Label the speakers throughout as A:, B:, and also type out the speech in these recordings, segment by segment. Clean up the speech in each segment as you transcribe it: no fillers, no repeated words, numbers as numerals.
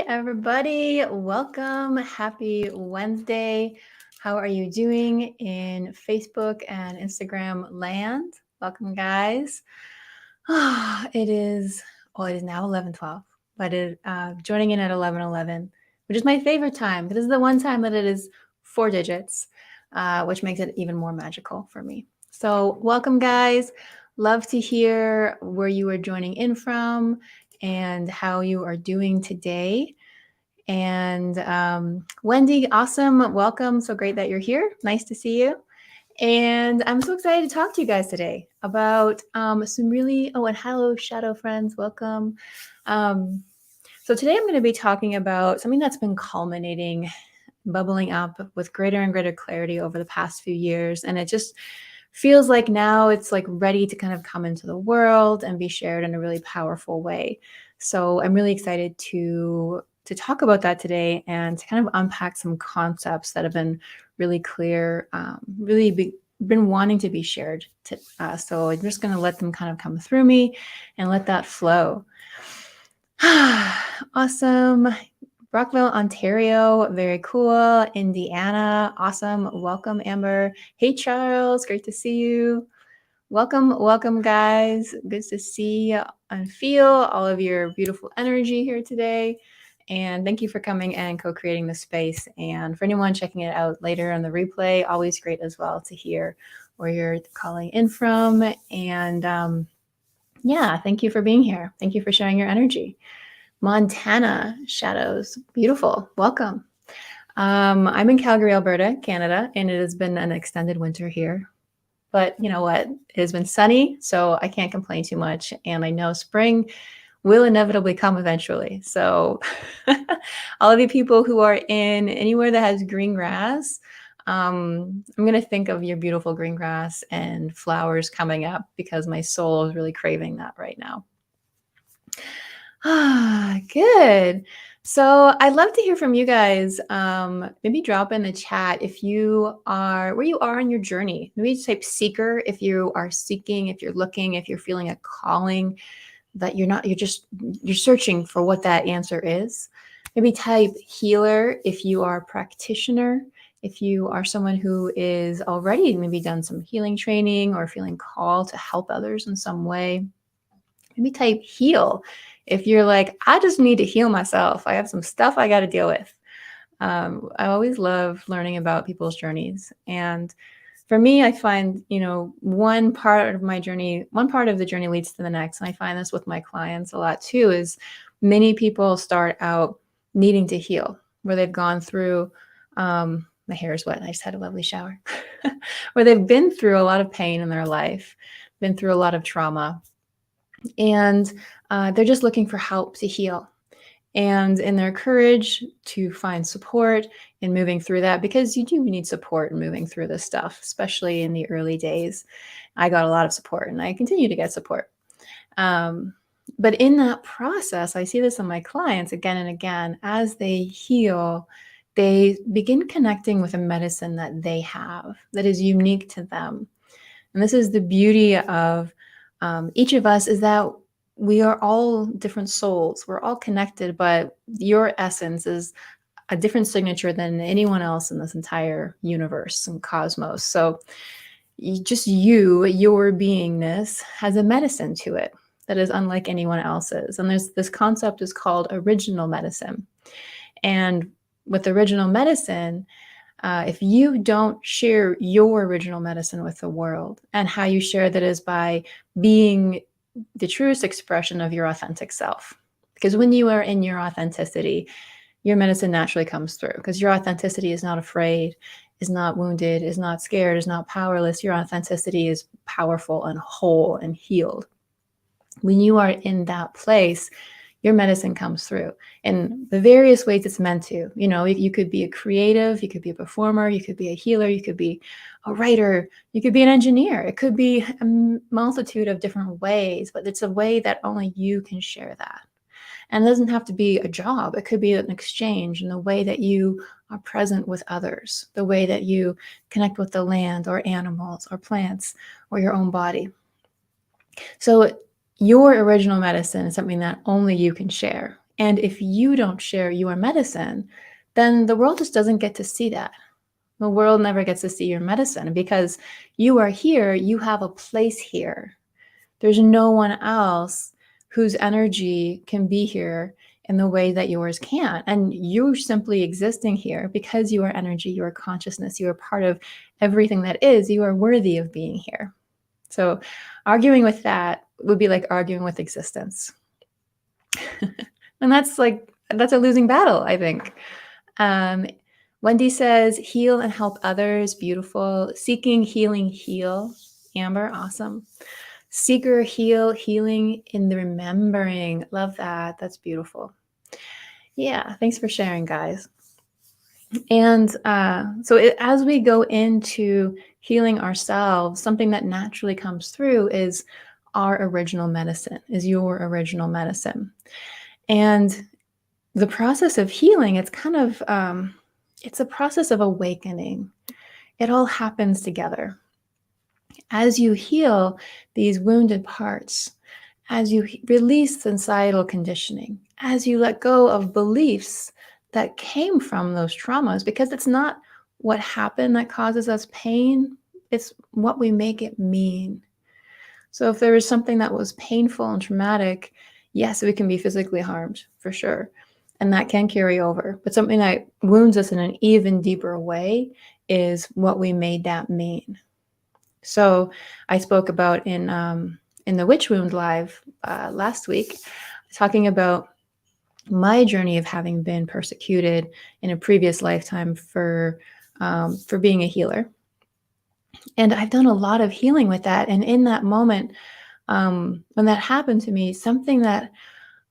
A: everybody. Welcome. Happy Wednesday. How are you doing in Facebook and Instagram land? Welcome, guys. It is now 11:12, but joining in at 11:11, which is my favorite time. This is the one time that it is 4 digits, which makes it even more magical for me. So, welcome, guys. Love to hear where you are joining in from and how you are doing today. And Wendy, awesome. Welcome. So great that you're here. Nice to see you. And I'm so excited to talk to you guys today about some really, and hello, shadow friends. Welcome. Um, so today I'm going to be talking about something that's been culminating, bubbling up with greater and greater clarity over the past few years. And it just feels like now it's like ready to kind of come into the world and be shared in a really powerful way. So I'm really excited to talk about that today and to kind of unpack some concepts that have been really clear, been wanting to be shared. So I'm just going to let them kind of come through me and let that flow. Awesome. Brockville, Ontario, very cool. Indiana, awesome. Welcome, Amber. Hey, Charles, great to see you. Welcome, guys. Good to see and feel all of your beautiful energy here today. And thank you for coming and co-creating the space. And for anyone checking it out later on the replay, always great as well to hear where you're calling in from. And thank you for being here. Thank you for sharing your energy. Montana shadows, beautiful. Welcome. I'm in Calgary, Alberta, Canada, and it has been an extended winter here. But you know what? It has been sunny, so I can't complain too much. And I know spring will inevitably come eventually. So all of you people who are in anywhere that has green grass, I'm going to think of your beautiful green grass and flowers coming up because my soul is really craving that right now. Good. So I'd love to hear from you guys. Maybe drop in the chat if you are where you are in your journey. Maybe type seeker if you are seeking, if you're looking, if you're feeling a calling that you're searching for what that answer is. Maybe type healer if you are a practitioner, if you are someone who is already maybe done some healing training or feeling called to help others in some way. Maybe type heal if you're like, I just need to heal myself. I have some stuff I got to deal with. I always love learning about people's journeys. And for me, I find, one part of the journey leads to the next. And I find this with my clients a lot too, is many people start out needing to heal, where they've gone through, my hair is wet. I just had a lovely shower, where they've been through a lot of pain in their life, been through a lot of trauma. And they're just looking for help to heal. And in their courage to find support in moving through that, because you do need support in moving through this stuff, especially in the early days. I got a lot of support and I continue to get support. But in that process, I see this in my clients again and again, as they heal, they begin connecting with a medicine that they have that is unique to them. And this is the beauty of each of us, is that we are all different souls. We're all connected, but your essence is a different signature than anyone else in this entire universe and cosmos. So your beingness has a medicine to it that is unlike anyone else's. And there's this concept is called original medicine. And with original medicine, if you don't share your original medicine with the world, and how you share that is by being the truest expression of your authentic self. Because when you are in your authenticity, your medicine naturally comes through, because your authenticity is not afraid, is not wounded, is not scared, is not powerless. Your authenticity is powerful and whole and healed. When you are in that place, your medicine comes through in the various ways it's meant to. You could be a creative, you could be a performer, you could be a healer, you could be a writer, you could be an engineer. It could be a multitude of different ways, but it's a way that only you can share that. And it doesn't have to be a job. It could be an exchange in the way that you are present with others, the way that you connect with the land or animals or plants or your own body. So your original medicine is something that only you can share. And if you don't share your medicine, then the world just doesn't get to see that. The world never gets to see your medicine because you are here, you have a place here. There's no one else whose energy can be here in the way that yours can. And you're simply existing here because you are energy, you are consciousness, you are part of everything that is, you are worthy of being here. So arguing with that would be like arguing with existence. And that's a losing battle, I think. Wendy says, heal and help others. Beautiful. Seeking, healing, heal. Amber, awesome. Seeker, heal, healing in the remembering. Love that. That's beautiful. Yeah, thanks for sharing, guys. And as we go into healing ourselves, something that naturally comes through is our original medicine, is your original medicine. And the process of healing, it's kind of, it's a process of awakening. It all happens together. As you heal these wounded parts, as you release societal conditioning, as you let go of beliefs that came from those traumas, because it's not what happened that causes us pain, it's what we make it mean. So if there is something that was painful and traumatic, yes, we can be physically harmed for sure. And that can carry over. But something that wounds us in an even deeper way is what we made that mean. So I spoke about in the Witch Wound Live last week, talking about my journey of having been persecuted in a previous lifetime for being a healer. And I've done a lot of healing with that. And in that moment, when that happened to me, something that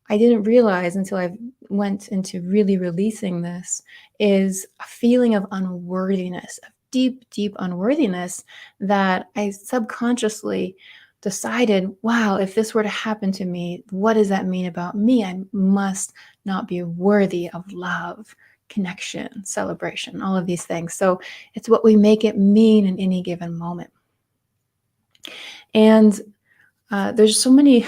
A: I didn't realize until I went into really releasing this is a feeling of unworthiness, of deep, deep unworthiness that I subconsciously decided, wow, if this were to happen to me, what does that mean about me? I must not be worthy of love, connection, celebration, all of these things. So it's what we make it mean in any given moment. And there's so many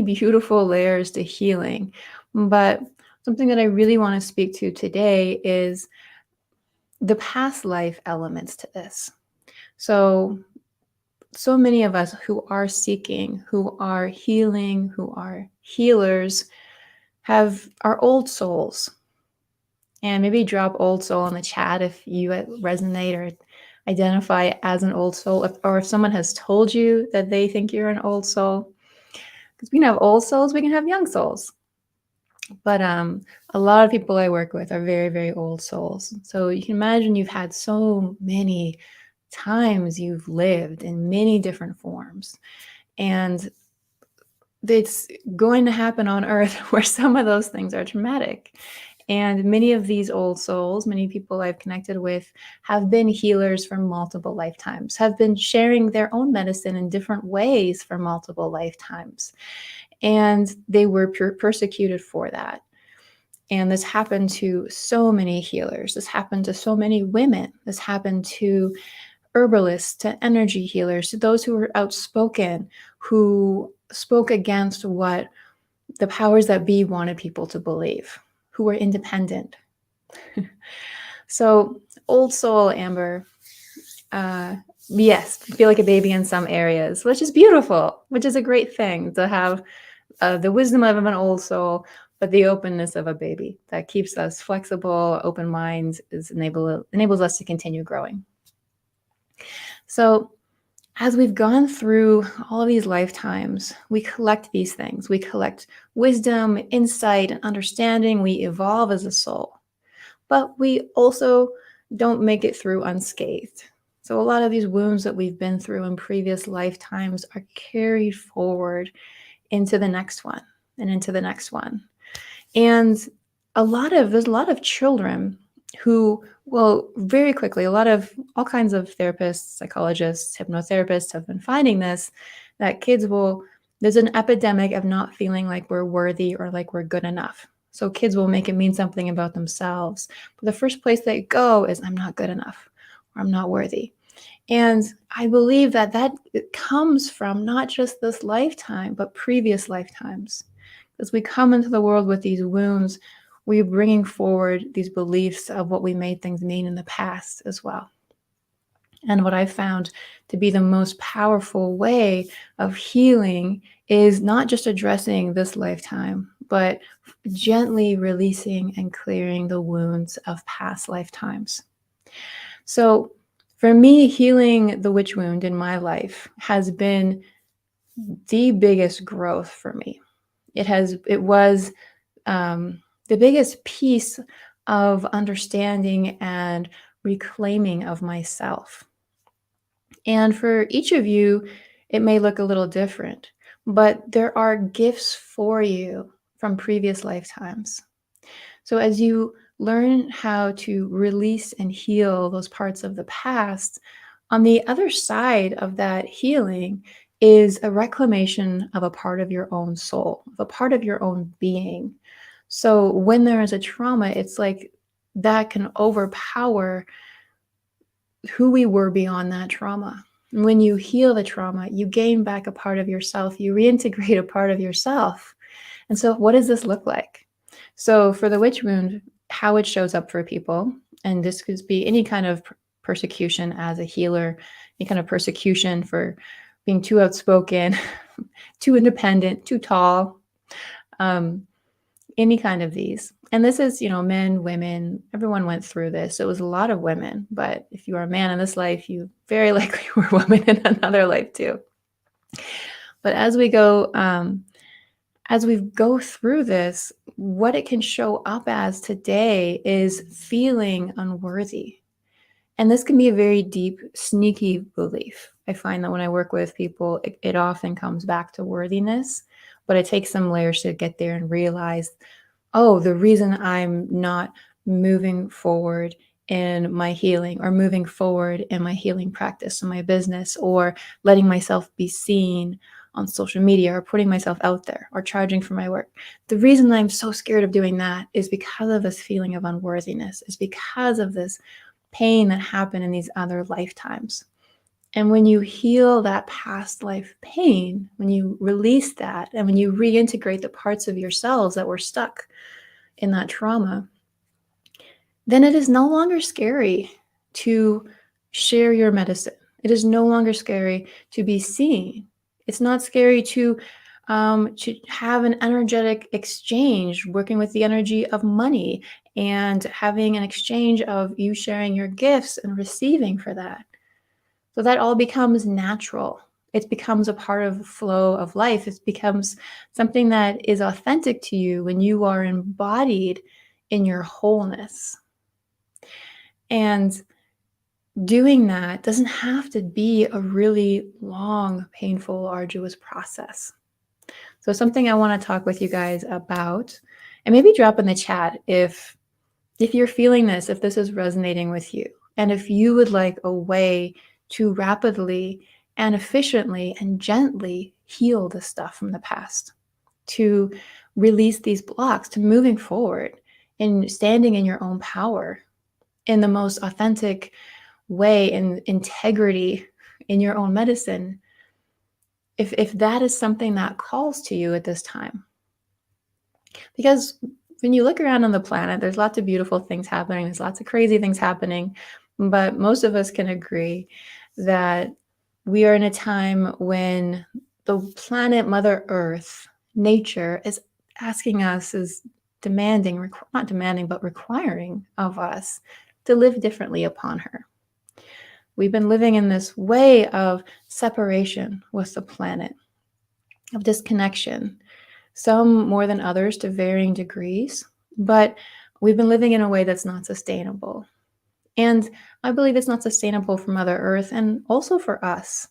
A: beautiful layers to healing, but something that I really want to speak to today is the past life elements to this. So many of us who are seeking, who are healing, who are healers, have our old souls. And maybe drop old soul in the chat if you resonate or identify as an old soul, or if someone has told you that they think you're an old soul. Because we can have old souls, we can have young souls. But a lot of people I work with are very, very old souls. So you can imagine you've had so many times you've lived in many different forms. And it's going to happen on Earth where some of those things are traumatic. And many of these old souls, many people I've connected with, have been healers for multiple lifetimes, have been sharing their own medicine in different ways for multiple lifetimes. And they were persecuted for that. And this happened to so many healers. This happened to so many women. This happened to herbalists, to energy healers, to those who were outspoken, who spoke against what the powers that be wanted people to believe, who were independent. So, old soul, Amber, yes, feel like a baby in some areas, which is beautiful, which is a great thing to have the wisdom of an old soul, but the openness of a baby that keeps us flexible, open minds, enables us to continue growing. So as we've gone through all of these lifetimes, we collect these things. We collect wisdom, insight, and understanding. We evolve as a soul, but we also don't make it through unscathed. So a lot of these wounds that we've been through in previous lifetimes are carried forward into the next one and into the next one. And there's a lot of children who, well, very quickly, all kinds of therapists, psychologists, hypnotherapists have been finding this, that there's an epidemic of not feeling like we're worthy or like we're good enough. So kids will make it mean something about themselves. But the first place they go is, I'm not good enough, or I'm not worthy. And I believe that comes from not just this lifetime, but previous lifetimes. As we come into the world with these wounds, we're bringing forward these beliefs of what we made things mean in the past as well. And what I found to be the most powerful way of healing is not just addressing this lifetime, but gently releasing and clearing the wounds of past lifetimes. So, for me, healing the witch wound in my life has been the biggest growth for me. It was the biggest piece of understanding and reclaiming of myself. And for each of you, it may look a little different, but there are gifts for you from previous lifetimes. So as you learn how to release and heal those parts of the past, on the other side of that healing is a reclamation of a part of your own soul, of a part of your own being. So when there is a trauma, it's like that can overpower who we were beyond that trauma. And when you heal the trauma, you gain back a part of yourself, you reintegrate a part of yourself. And so, what does this look like? So, for the witch wound, how it shows up for people, and this could be any kind of persecution as a healer, any kind of persecution for being too outspoken, too independent, too tall, um, any kind of these. And this is, men, women, everyone went through this. So it was a lot of women. But if you are a man in this life, you very likely were a woman in another life too. But as we go through this, what it can show up as today is feeling unworthy. And this can be a very deep, sneaky belief. I find that when I work with people, it often comes back to worthiness, but it takes some layers to get there and realize, oh, the reason I'm not moving forward in my healing or moving forward in my healing practice in my business or letting myself be seen on social media or putting myself out there or charging for my work. The reason I'm so scared of doing that is because of this feeling of unworthiness, is because of this pain that happened in these other lifetimes. And when you heal that past life pain, when you release that, and when you reintegrate the parts of yourselves that were stuck in that trauma, then it is no longer scary to share your medicine. It is no longer scary to be seen. It's not scary to have an energetic exchange, working with the energy of money and having an exchange of you sharing your gifts and receiving for that. So that all becomes natural. It becomes a part of the flow of life. It becomes something that is authentic to you when you are embodied in your wholeness. And doing that doesn't have to be a really long, painful, arduous process. So something I want to talk with you guys about, and maybe drop in the chat if you're feeling this, if this is resonating with you, and if you would like a way to rapidly and efficiently and gently heal the stuff from the past, to release these blocks, to moving forward and standing in your own power in the most authentic way, in integrity in your own medicine, if that is something that calls to you at this time. Because when you look around on the planet, there's lots of beautiful things happening, there's lots of crazy things happening, but most of us can agree that we are in a time when the planet Mother Earth, nature, is asking us, is demanding, not demanding, but requiring of us to live differently upon her. We've been living in this way of separation with the planet, of disconnection, some more than others to varying degrees, but we've been living in a way that's not sustainable. And I believe it's not sustainable for Mother Earth and also for us.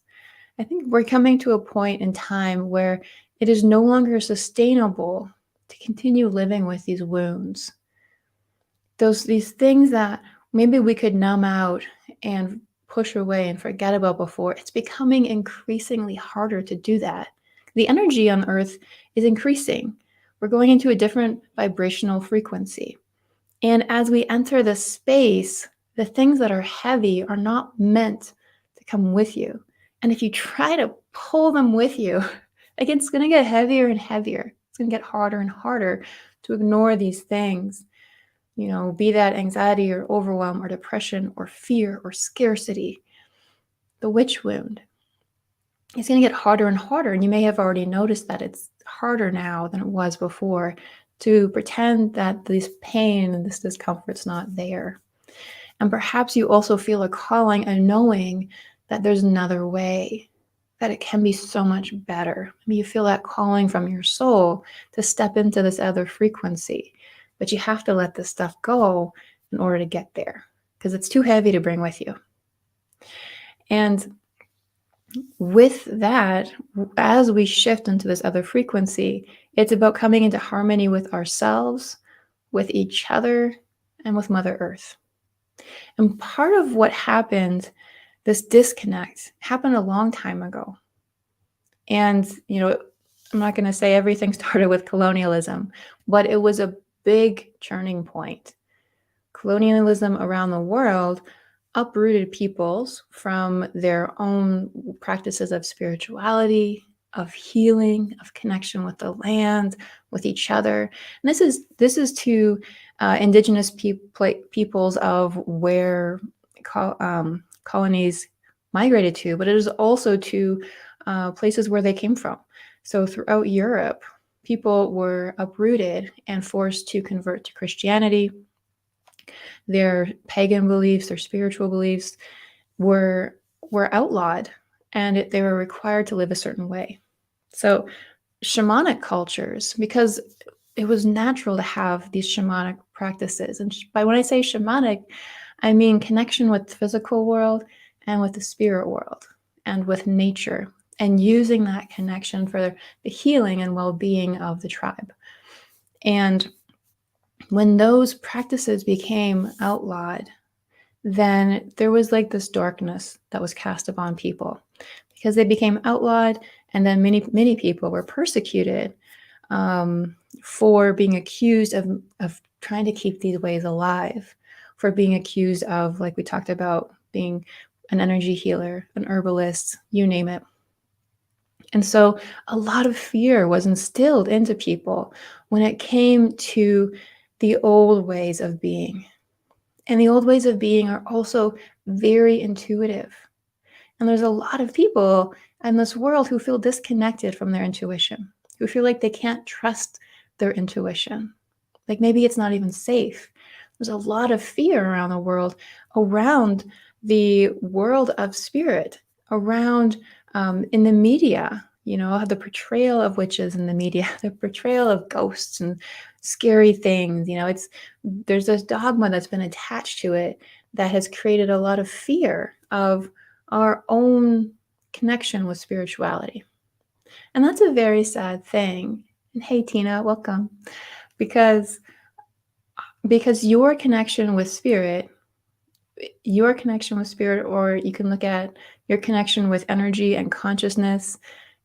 A: I think we're coming to a point in time where it is no longer sustainable to continue living with these wounds. These things that maybe we could numb out and push away and forget about before, it's becoming increasingly harder to do that. The energy on Earth is increasing. We're going into a different vibrational frequency. And as we enter this space, the things that are heavy are not meant to come with you. And if you try to pull them with you, like, it's going to get heavier and heavier. It's going to get harder and harder to ignore these things, be that anxiety or overwhelm or depression or fear or scarcity, the witch wound. It's going to get harder and harder. And you may have already noticed that it's harder now than it was before to pretend that this pain and this discomfort's not there. And perhaps you also feel a calling and knowing that there's another way, that it can be so much better. Maybe you feel that calling from your soul to step into this other frequency, but you have to let this stuff go in order to get there because it's too heavy to bring with you. And with that, as we shift into this other frequency, it's about coming into harmony with ourselves, with each other, and with Mother Earth. And part of what happened, this disconnect, happened a long time ago. And, I'm not going to say everything started with colonialism, but it was a big turning point. Colonialism around the world uprooted peoples from their own practices of spirituality, of healing, of connection with the land, with each other. And this is to indigenous peoples of where colonies migrated to, but it is also to places where they came from. So throughout Europe, people were uprooted and forced to convert to Christianity. Their pagan beliefs, their spiritual beliefs were outlawed, and they were required to live a certain way. So shamanic cultures, because it was natural to have these shamanic practices. And when I say shamanic, I mean connection with the physical world and with the spirit world and with nature, and using that connection for the healing and well-being of the tribe. And when those practices became outlawed, then there was like this darkness that was cast upon people because they became outlawed, and then many people were persecuted for being accused of trying to keep these ways alive, for being accused of, like we talked about, being an energy healer, an herbalist, you name it. And so a lot of fear was instilled into people when it came to the old ways of being. And the old ways of being are also very intuitive. And there's a lot of people in this world who feel disconnected from their intuition, who feel like they can't trust their intuition. Like maybe it's not even safe. There's a lot of fear around the world, around the world of spirit, around in the media, the portrayal of witches in the media, the portrayal of ghosts and scary things. There's this dogma that's been attached to it that has created a lot of fear of our own connection with spirituality. And that's a very sad thing. And hey, Tina, welcome. Because your connection with spirit, or you can look at your connection with energy and consciousness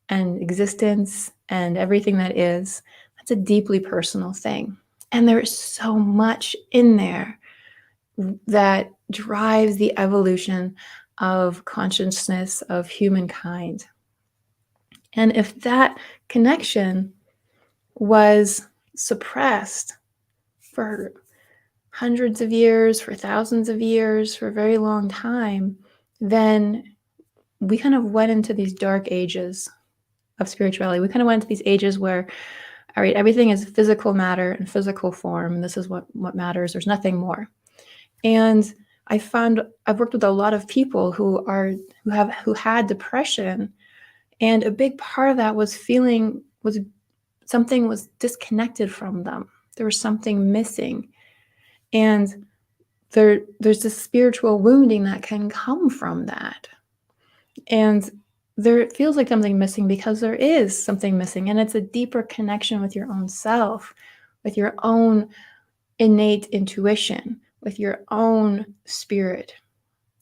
A: and existence and everything that is, that's a deeply personal thing. And there is so much in there that drives the evolution of consciousness of humankind. And if that connection was suppressed for hundreds of years, for thousands of years, for a very long time, then we kind of went into these dark ages of spirituality. We kind of went into these ages where, all right, everything is physical matter and physical form. And this is what matters. There's nothing more. And I've worked with a lot of people who had depression, and a big part of that was something was disconnected from them. There was something missing. And there's this spiritual wounding that can come from that. And there feels like something missing because there is something missing. And it's a deeper connection with your own self, with your own innate intuition, with your own spirit.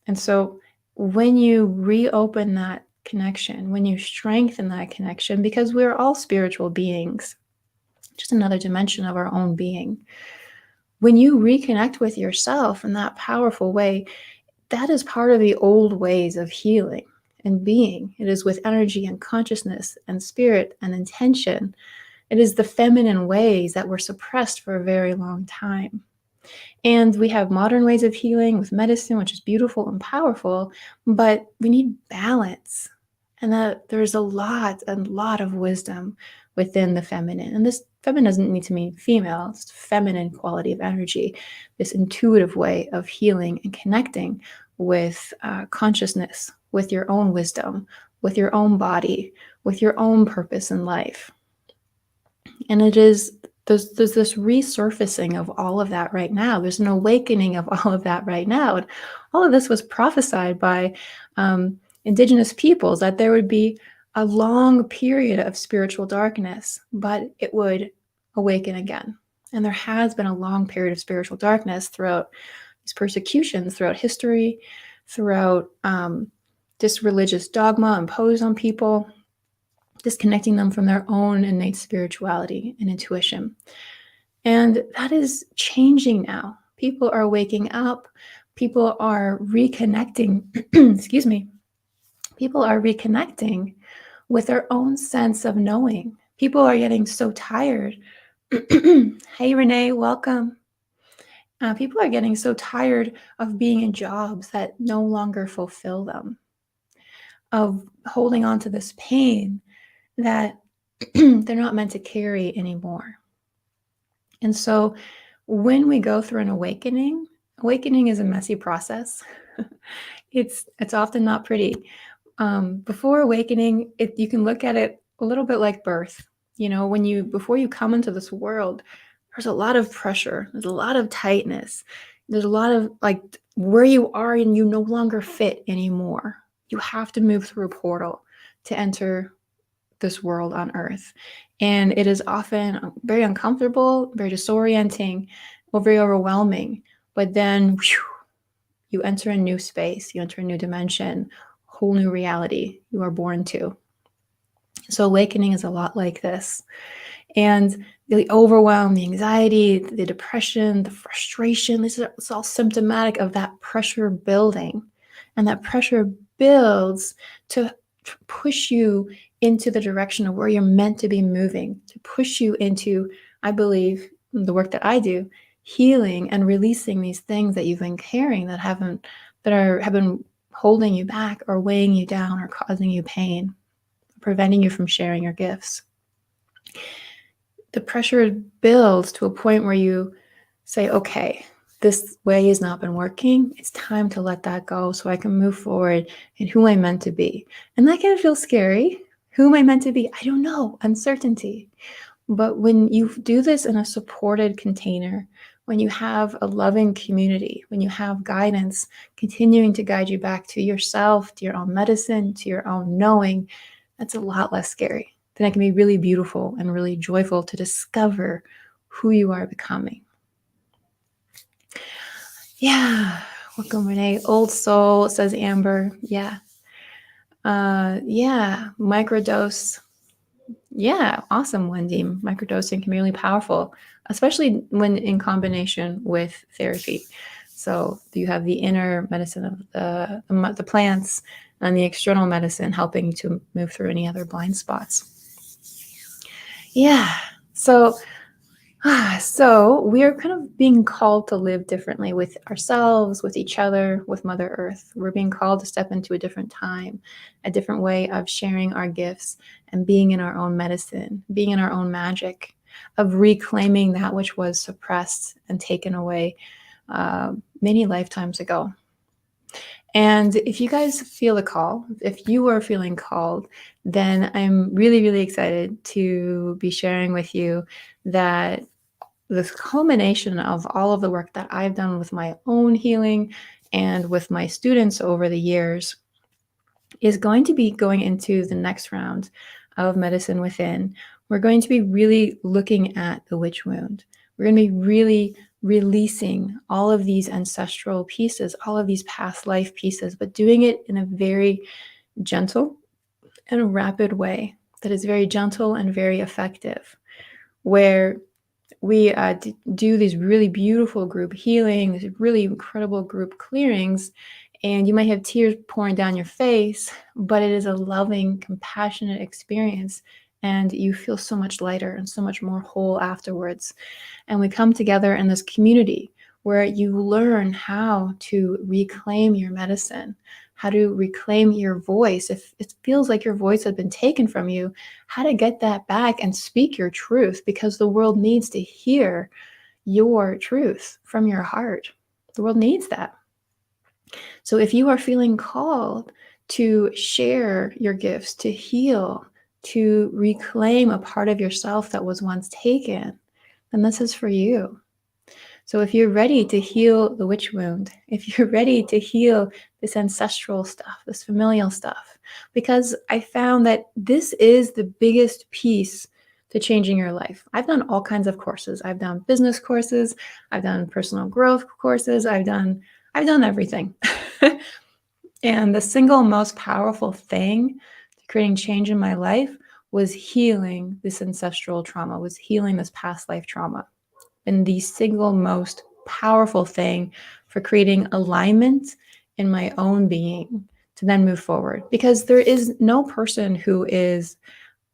A: And so when you reopen that connection, when you strengthen that connection, because we're all spiritual beings, just another dimension of our own being. When you reconnect with yourself in that powerful way, that is part of the old ways of healing and being. It is with energy and consciousness and spirit and intention It is the feminine ways that were suppressed for a very long time. And we have modern ways of healing with medicine, which is beautiful and powerful, but we need balance. And that there's a lot of wisdom within the feminine. And this feminine doesn't need to mean female, it's feminine quality of energy, this intuitive way of healing and connecting with consciousness, with your own wisdom, with your own body, with your own purpose in life. And it is there's this resurfacing of all of that right now. There's an awakening of all of that right now. And all of this was prophesied by indigenous peoples that there would be a long period of spiritual darkness, but it would awaken again. And there has been a long period of spiritual darkness throughout these persecutions, throughout history, throughout this religious dogma imposed on people, disconnecting them from their own innate spirituality and intuition. And that is changing now. People are waking up. People are reconnecting. Excuse me. People are reconnecting with their own sense of knowing. People are getting so tired. Hey, Renee, welcome. People are getting so tired of being in jobs that no longer fulfill them, of holding on to this pain that they're not meant to carry anymore. And so when we go through an awakening is a messy process. It's often not pretty. Before awakening, you can look at it a little bit like birth. Before you come into this world, there's a lot of pressure, there's a lot of tightness, there's a lot of like where you are and you no longer fit anymore. You have to move through a portal to enter this world on earth. And it is often very uncomfortable, very disorienting, or very overwhelming. But then you enter a new space, you enter a new dimension, whole new reality you are born to. So awakening is a lot like this. And the overwhelm, the anxiety, the depression, the frustration, it's all symptomatic of that pressure building. And that pressure builds to push you into the direction of where you're meant to be moving, to push you into, I believe, the work that I do, healing and releasing these things that you've been carrying that have been holding you back or weighing you down or causing you pain, preventing you from sharing your gifts. The pressure builds to a point where you say, okay, this way has not been working. It's time to let that go so I can move forward in who I'm meant to be. And that can feel scary. Who am I meant to be? I don't know. Uncertainty. But when you do this in a supported container, when you have a loving community, when you have guidance continuing to guide you back to yourself, to your own medicine, to your own knowing, that's a lot less scary. Then it can be really beautiful and really joyful to discover who you are becoming. Yeah. Welcome, Renee. Old soul, says Amber. Yeah. Microdose. Yeah, awesome, Wendy. Microdosing can be really powerful, especially when in combination with therapy. So you have the inner medicine of the plants and the external medicine helping you to move through any other blind spots. Yeah. So we are kind of being called to live differently with ourselves, with each other, with Mother Earth. We're being called to step into a different time, a different way of sharing our gifts and being in our own medicine, being in our own magic, of reclaiming that which was suppressed and taken away many lifetimes ago. And if you guys feel a call, if you are feeling called, then I'm really, really excited to be sharing with you that this culmination of all of the work that I've done with my own healing and with my students over the years is going to be going into the next round of Medicine Within. We're going to be really looking at the witch wound. We're going to be really releasing all of these ancestral pieces, all of these past life pieces, but doing it in a very gentle and rapid way that is very gentle and very effective, where we do these really beautiful group healing, these really incredible group clearings, and you might have tears pouring down your face, but it is a loving, compassionate experience and you feel so much lighter and so much more whole afterwards. And we come together in this community where you learn how to reclaim your medicine, how to reclaim your voice. If it feels like your voice had been taken from you, how to get that back and speak your truth, because the world needs to hear your truth from your heart. The world needs that. So if you are feeling called to share your gifts, to heal, to reclaim a part of yourself that was once taken, then this is for you. So if you're ready to heal the witch wound, if you're ready to heal this ancestral stuff, this familial stuff, because I found that this is the biggest piece to changing your life. I've done all kinds of courses. I've done business courses, I've done personal growth courses, I've done everything. And the single most powerful thing to creating change in my life was healing this ancestral trauma, was healing this past life trauma. And the single most powerful thing for creating alignment in my own being to then move forward. Because there is no person who is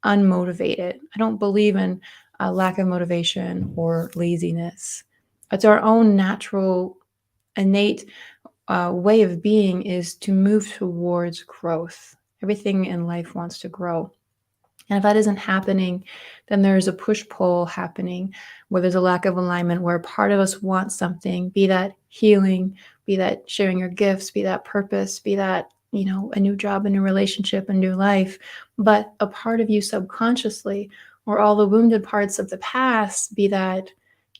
A: unmotivated. I don't believe in a lack of motivation or laziness. It's our own natural, innate way of being is to move towards growth. Everything in life wants to grow. And if that isn't happening, then there's a push-pull happening where there's a lack of alignment, where part of us wants something, be that healing, be that sharing your gifts, be that purpose, be that, a new job, a new relationship, a new life. But a part of you subconsciously, or all the wounded parts of the past, be that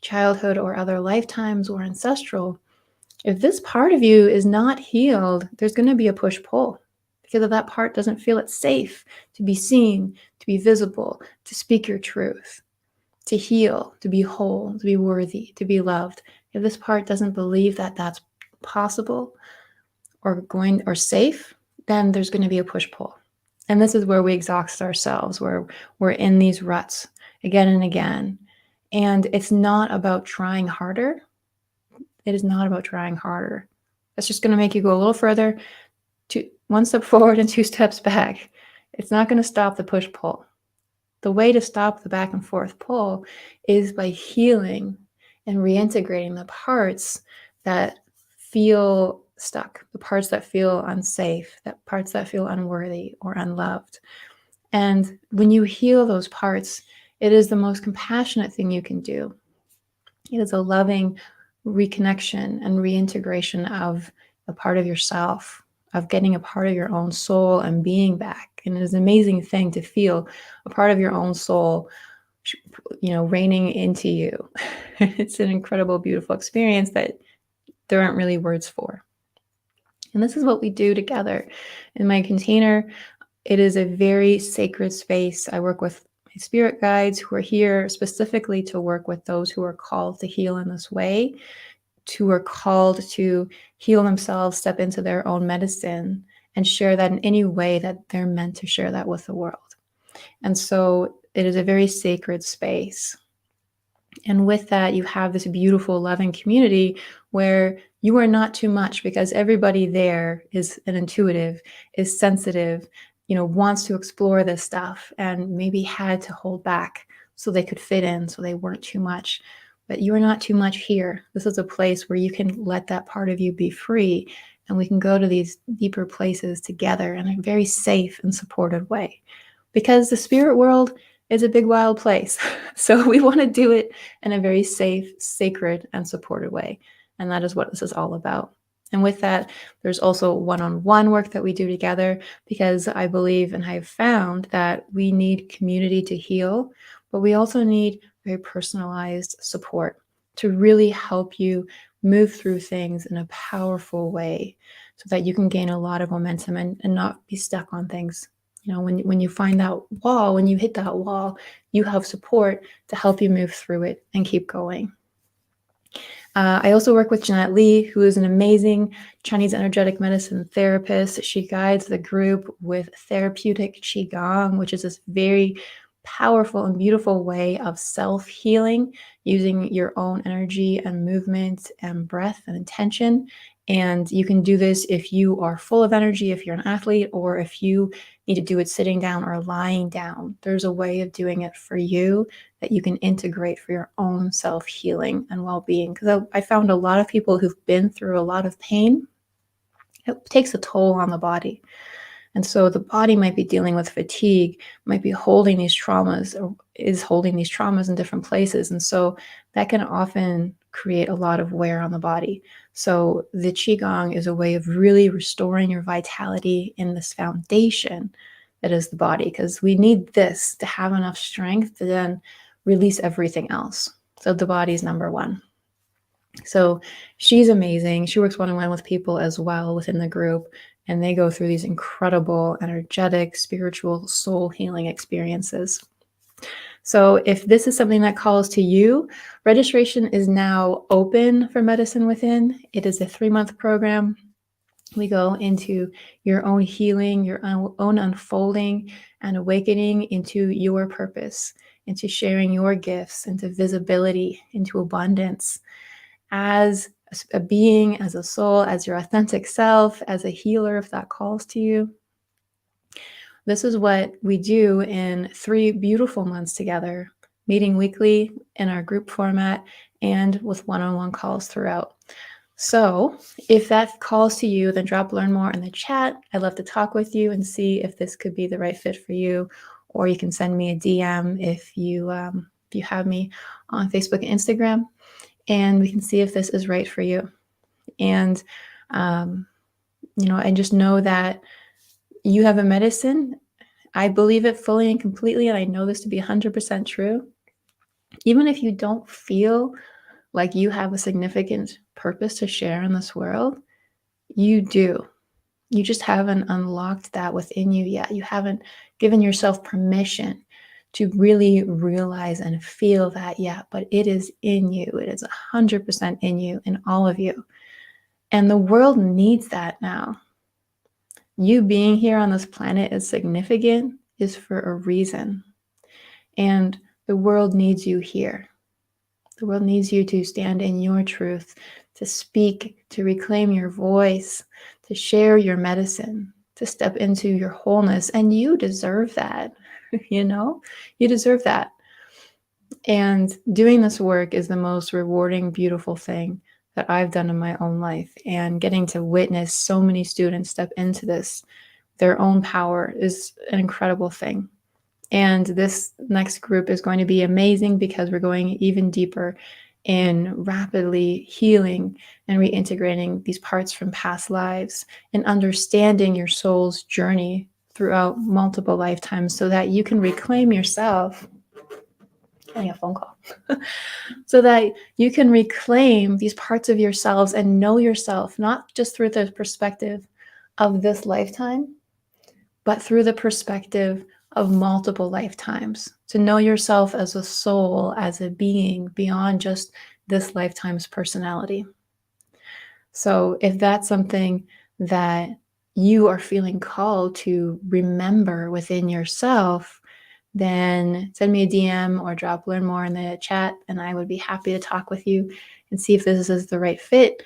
A: childhood or other lifetimes or ancestral, if this part of you is not healed, there's going to be a push-pull. Because if that part doesn't feel it's safe to be seen, to be visible, to speak your truth, to heal, to be whole, to be worthy, to be loved. If this part doesn't believe that that's possible or safe, then there's going to be a push-pull. And this is where we exhaust ourselves, where we're in these ruts again and again. And it's not about trying harder. It is not about trying harder. That's just going to make you go a little further, one step forward and two steps back. It's not going to stop the push-pull. The way to stop the back and forth pull is by healing and reintegrating the parts that feel stuck, the parts that feel unsafe, the parts that feel unworthy or unloved. And when you heal those parts, it is the most compassionate thing you can do. It is a loving reconnection and reintegration of a part of yourself, of getting a part of your own soul and being back. And it is an amazing thing to feel a part of your own soul, raining into you. It's an incredible, beautiful experience that there aren't really words for. And this is what we do together. In my container, it is a very sacred space. I work with my spirit guides who are here specifically to work with those who are called to heal in this way, who are called to heal themselves, step into their own medicine, and share that in any way that they're meant to share that with the world. And so it is a very sacred space. And with that, you have this beautiful, loving community where you are not too much, because everybody there is an intuitive, is sensitive, wants to explore this stuff, and maybe had to hold back so they could fit in, so they weren't too much. But you are not too much here. This is a place where you can let that part of you be free, and we can go to these deeper places together in a very safe and supported way. Because the spirit world is a big, wild place. So we want to do it in a very safe, sacred, and supported way. And that is what this is all about. And with that, there's also one-on-one work that we do together, because I believe and I have found that we need community to heal, but we also need very personalized support to really help you move through things in a powerful way so that you can gain a lot of momentum and not be stuck on things. When you find that wall, when you hit that wall, you have support to help you move through it and keep going. I also work with Jeanette Lee, who is an amazing Chinese energetic medicine therapist. She guides the group with therapeutic Qigong, which is this very powerful and beautiful way of self-healing using your own energy and movement and breath and intention. And you can do this if you are full of energy, if you're an athlete, or if you need to do it sitting down or lying down. There's a way of doing it for you that you can integrate for your own self-healing and well-being. Because I found a lot of people who've been through a lot of pain, it takes a toll on the body. And so the body might be dealing with fatigue, might be holding these traumas, or is holding these traumas in different places. And so that can often create a lot of wear on the body. So the Qigong is a way of really restoring your vitality in this foundation that is the body, because we need this to have enough strength to then release everything else. So the body is number one. So she's amazing. She works one-on-one with people as well within the group, and they go through these incredible, energetic, spiritual, soul healing experiences. So if this is something that calls to you, registration is now open for Medicine Within. It is a 3-month program. We go into your own healing, your own unfolding and awakening into your purpose, into sharing your gifts, into visibility, into abundance as a being, as a soul, as your authentic self, as a healer, if that calls to you. This is what we do in 3 beautiful months together, meeting weekly in our group format and with one-on-one calls throughout. So if that calls to you, then drop learn more in the chat. I'd love to talk with you and see if this could be the right fit for you, or you can send me a DM if you have me on Facebook and Instagram, and we can see if this is right for you. And, and just know that you have a medicine. I believe it fully and completely, and I know this to be 100% true. Even if you don't feel like you have a significant purpose to share in this world, you do. You just haven't unlocked that within you yet. You haven't given yourself permission to really realize and feel that yet, but it is in you. It is 100% in you, in all of you. And the world needs that now. You being here on this planet is significant, is for a reason. And the world needs you here. The world needs you to stand in your truth, to speak, to reclaim your voice, to share your medicine, to step into your wholeness. And you deserve that. You deserve that. And doing this work is the most rewarding, beautiful thing that I've done in my own life. And getting to witness so many students step into this, their own power, is an incredible thing. And this next group is going to be amazing because we're going even deeper in rapidly healing and reintegrating these parts from past lives and understanding your soul's journey throughout multiple lifetimes so that you can reclaim yourself. Getting a phone call. So that you can reclaim these parts of yourselves and know yourself, not just through the perspective of this lifetime, but through the perspective of multiple lifetimes, to know yourself as a soul, as a being beyond just this lifetime's personality. So if that's something that you are feeling called to remember within yourself, then send me a DM or drop learn more in the chat, and I would be happy to talk with you and see if this is the right fit.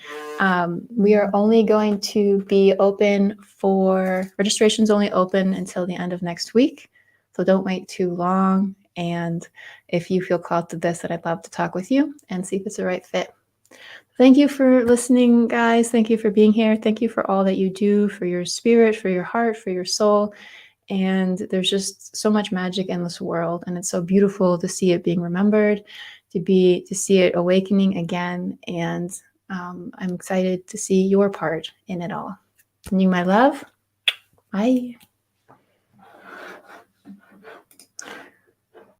A: We are only going to be open for registrations, only open until the end of next week. So don't wait too long. And if you feel called to this, then I'd love to talk with you and see if it's the right fit. Thank you for listening, guys. Thank you for being here. Thank you for all that you do for your spirit, for your heart, for your soul. And there's just so much magic in this world, and it's so beautiful to see it being remembered, to see it awakening again. And I'm excited to see your part in it all. And you, my love, bye.